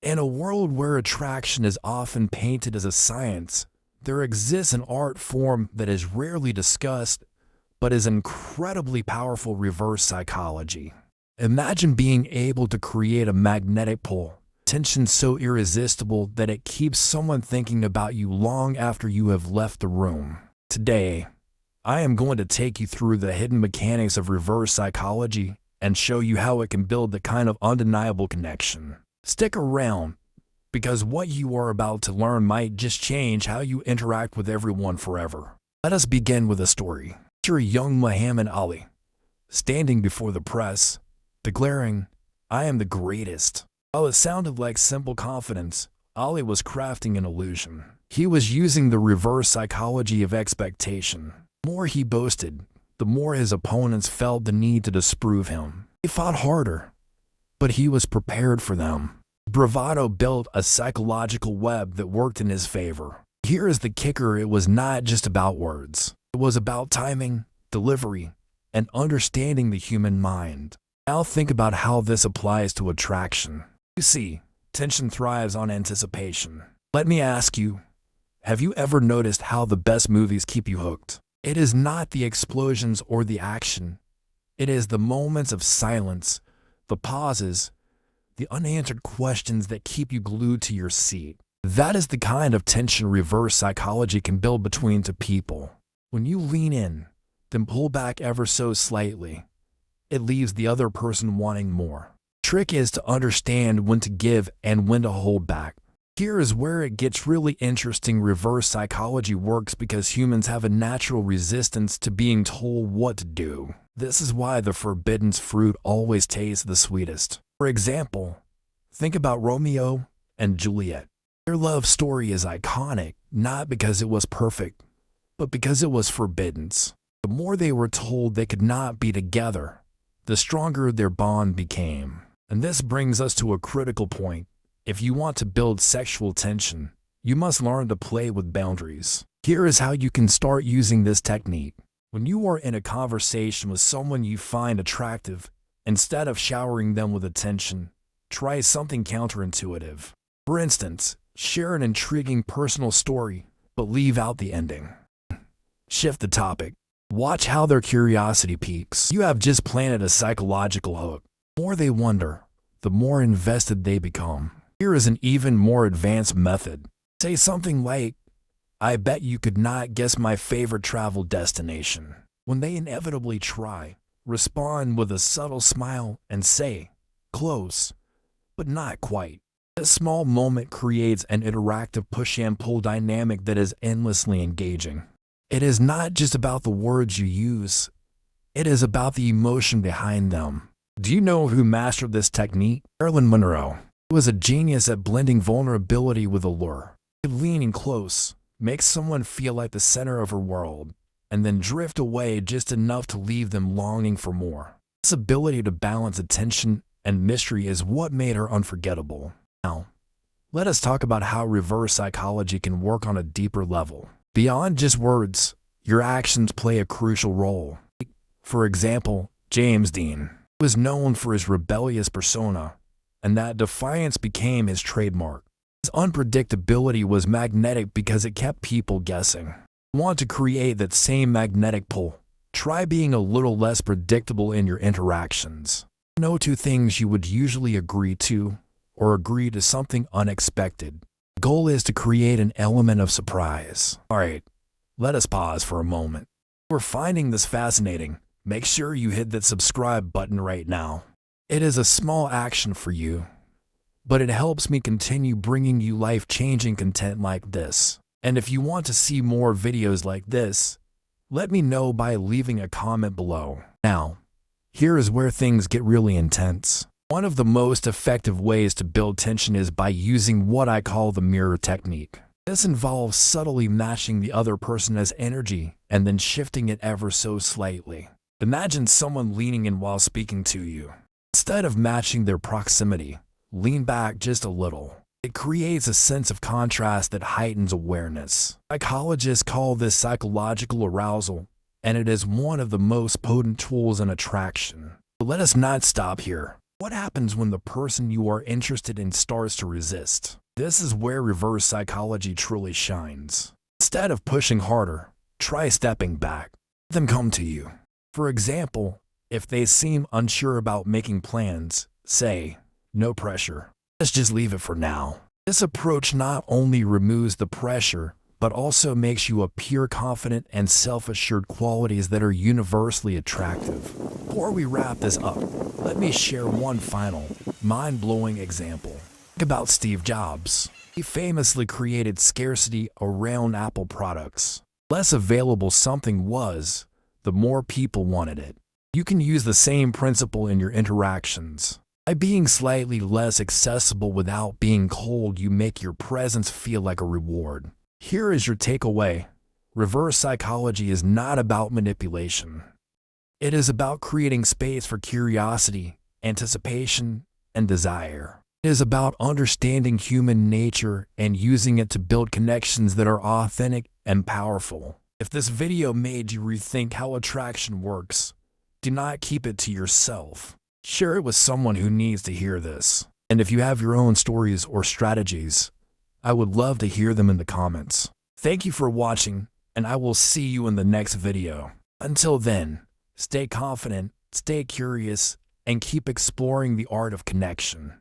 In a world where attraction is often painted as a science, there exists an art form that is rarely discussed, but is incredibly powerful: reverse psychology. Imagine being able to create a magnetic pull, tension so irresistible that it keeps someone thinking about you long after you have left the room. Today, I am going to take you through the hidden mechanics of reverse psychology and show you how it can build the kind of undeniable connection. Stick around, because what you are about to learn might just change how you interact with everyone forever. Let us begin with a story. Picture young Muhammad Ali, standing before the press, declaring, "I am the greatest." While it sounded like simple confidence, Ali was crafting an illusion. He was using the reverse psychology of expectation. The more he boasted, the more his opponents felt the need to disprove him. They fought harder, but he was prepared for them. Bravado built a psychological web that worked in his favor. Here is the kicker: it was not just about words. It was about timing, delivery, and understanding the human mind. Now think about how this applies to attraction. You see, tension thrives on anticipation. Let me ask you, have you ever noticed how the best movies keep you hooked? It is not the explosions or the action. It is the moments of silence, the pauses, the unanswered questions that keep you glued to your seat. That is the kind of tension reverse psychology can build between two people. When you lean in, then pull back ever so slightly, it leaves the other person wanting more. The trick is to understand when to give and when to hold back. Here is where it gets really interesting. Reverse psychology works because humans have a natural resistance to being told what to do. This is why the forbidden fruit always tastes the sweetest. For example, think about Romeo and Juliet. Their love story is iconic, not because it was perfect, but because it was forbidden. The more they were told they could not be together, the stronger their bond became. And this brings us to a critical point. If you want to build sexual tension, you must learn to play with boundaries. Here is how you can start using this technique. When you are in a conversation with someone you find attractive, instead of showering them with attention, try something counterintuitive. For instance, share an intriguing personal story, but leave out the ending. Shift the topic. Watch how their curiosity peaks. You have just planted a psychological hook. The more they wonder, the more invested they become. Here is an even more advanced method. Say something like, "I bet you could not guess my favorite travel destination." When they inevitably try, respond with a subtle smile and say, "Close, but not quite." This small moment creates an interactive push and pull dynamic that is endlessly engaging. It is not just about the words you use, it is about the emotion behind them. Do you know who mastered this technique? Marilyn Monroe. She was a genius at blending vulnerability with allure. Leaning close makes someone feel like the center of her world, and then drift away just enough to leave them longing for more. This ability to balance attention and mystery is what made her unforgettable. Now, let us talk about how reverse psychology can work on a deeper level. Beyond just words, your actions play a crucial role. For example, James Dean was known for his rebellious persona, and that defiance became his trademark. His unpredictability was magnetic because it kept people guessing. Want to create that same magnetic pull? Try being a little less predictable in your interactions. No two things you would usually agree to, or agree to something unexpected. The goal is to create an element of surprise. Alright, let us pause for a moment. If you're finding this fascinating, make sure you hit that subscribe button right now. It is a small action for you, but it helps me continue bringing you life-changing content like this. And if you want to see more videos like this, let me know by leaving a comment below. Now, here is where things get really intense. One of the most effective ways to build tension is by using what I call the mirror technique. This involves subtly matching the other person's energy and then shifting it ever so slightly. Imagine someone leaning in while speaking to you. Instead of matching their proximity, lean back just a little. It creates a sense of contrast that heightens awareness. Psychologists call this psychological arousal, and it is one of the most potent tools in attraction. But let us not stop here. What happens when the person you are interested in starts to resist? This is where reverse psychology truly shines. Instead of pushing harder, try stepping back. Let them come to you. For example, if they seem unsure about making plans, say, "No pressure. Let's just leave it for now." This approach not only removes the pressure, but also makes you appear confident and self-assured, qualities that are universally attractive. Before we wrap this up, let me share one final, mind-blowing example. Think about Steve Jobs. He famously created scarcity around Apple products. The less available something was, the more people wanted it. You can use the same principle in your interactions. By being slightly less accessible without being cold, you make your presence feel like a reward. Here is your takeaway. Reverse psychology is not about manipulation. It is about creating space for curiosity, anticipation, and desire. It is about understanding human nature and using it to build connections that are authentic and powerful. If this video made you rethink how attraction works, do not keep it to yourself. Share it with someone who needs to hear this. And if you have your own stories or strategies, I would love to hear them in the comments. Thank you for watching, and I will see you in the next video. Until then, stay confident, stay curious, and keep exploring the art of connection.